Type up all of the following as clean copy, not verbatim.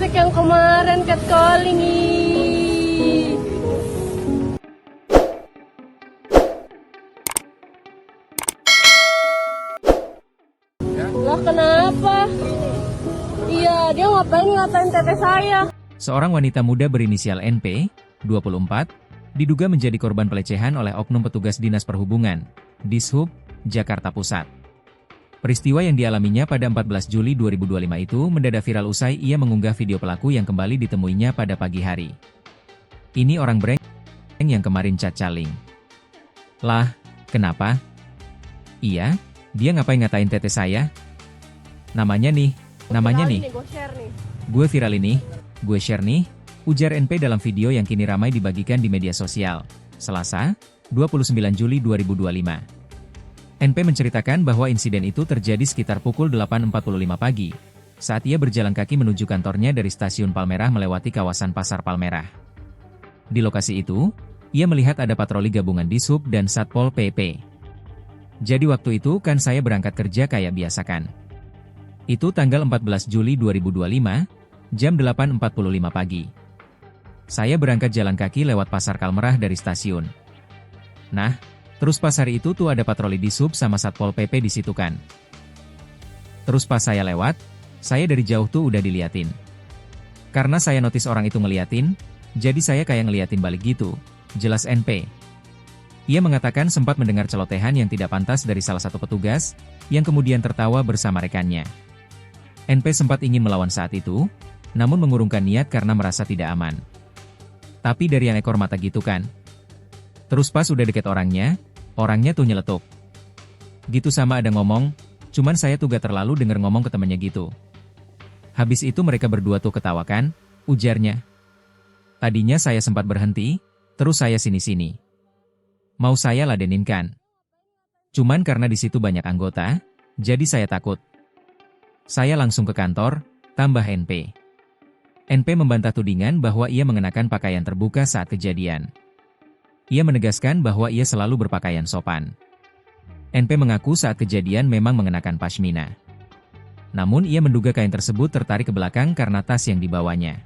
balik yang kemarin catcalling nih. Lah kenapa? Iya, dia ngatain teteh saya. Seorang wanita muda berinisial NP, 24, diduga menjadi korban pelecehan oleh oknum petugas Dinas Perhubungan, Dishub, Jakarta Pusat. Peristiwa yang dialaminya pada 14 Juli 2025 itu mendadak viral usai ia mengunggah video pelaku yang kembali ditemuinya pada pagi hari. Ini orang breng yang kemarin catcalling. Lah, kenapa? Iya, dia ngapain ngatain teteh saya? Namanya nih. Gue viral ini, gue share nih, ujar NP dalam video yang kini ramai dibagikan di media sosial. Selasa, 29 Juli 2025. NP menceritakan bahwa insiden itu terjadi sekitar pukul 8.45 pagi, saat ia berjalan kaki menuju kantornya dari stasiun Palmerah melewati kawasan Pasar Palmerah. Di lokasi itu, ia melihat ada patroli gabungan Dishub dan Satpol PP. Jadi waktu itu kan saya berangkat kerja kayak biasa kan. Itu tanggal 14 Juli 2025, jam 8.45 pagi. Saya berangkat jalan kaki lewat Pasar Palmerah dari stasiun. Nah, terus pas hari itu tuh ada patroli Dishub sama Satpol PP di situ kan. Terus pas saya lewat, saya dari jauh tuh udah diliatin. Karena saya notice orang itu ngeliatin, jadi saya kayak ngeliatin balik gitu, jelas NP. Ia mengatakan sempat mendengar celotehan yang tidak pantas dari salah satu petugas, yang kemudian tertawa bersama rekannya. NP sempat ingin melawan saat itu, namun mengurungkan niat karena merasa tidak aman. Tapi dari yang ekor mata gitu kan. Terus pas udah deket orangnya tuh nyeletuk. Gitu sama ada ngomong, cuman saya tuh gak terlalu denger ngomong ke temennya gitu. Habis itu mereka berdua tuh ketawakan, ujarnya. Tadinya saya sempat berhenti, terus saya sini-sini. Mau saya ladenin kan. Cuman karena di situ banyak anggota, jadi saya takut. Saya langsung ke kantor, tambah NP. NP membantah tudingan bahwa ia mengenakan pakaian terbuka saat kejadian. Ia menegaskan bahwa ia selalu berpakaian sopan. NP mengaku saat kejadian memang mengenakan pashmina. Namun ia menduga kain tersebut tertarik ke belakang karena tas yang dibawanya.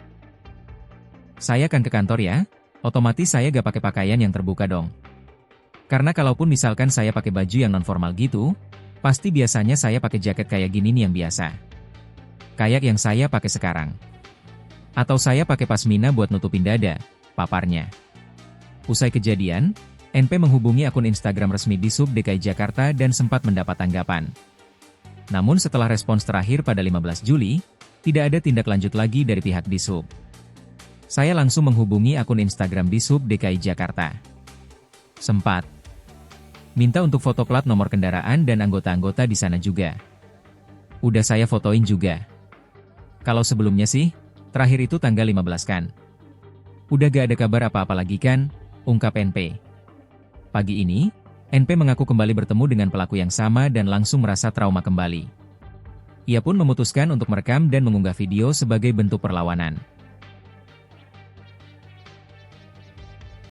Saya kan ke kantor ya, otomatis saya gak pakai pakaian yang terbuka dong. Karena kalaupun misalkan saya pakai baju yang non-formal gitu, pasti biasanya saya pakai jaket kayak gini nih yang biasa. Kayak yang saya pakai sekarang. Atau saya pakai pashmina buat nutupin dada, paparnya. Usai kejadian, NP menghubungi akun Instagram resmi Dishub DKI Jakarta dan sempat mendapat tanggapan. Namun setelah respons terakhir pada 15 Juli, tidak ada tindak lanjut lagi dari pihak Dishub. Saya langsung menghubungi akun Instagram Dishub DKI Jakarta. Sempat minta untuk foto plat nomor kendaraan dan anggota-anggota di sana juga. Udah saya fotoin juga. Kalau sebelumnya sih, terakhir itu tanggal 15 kan. Udah gak ada kabar apa-apa lagi kan, ungkap NP. Pagi ini, NP mengaku kembali bertemu dengan pelaku yang sama dan langsung merasa trauma kembali. Ia pun memutuskan untuk merekam dan mengunggah video sebagai bentuk perlawanan.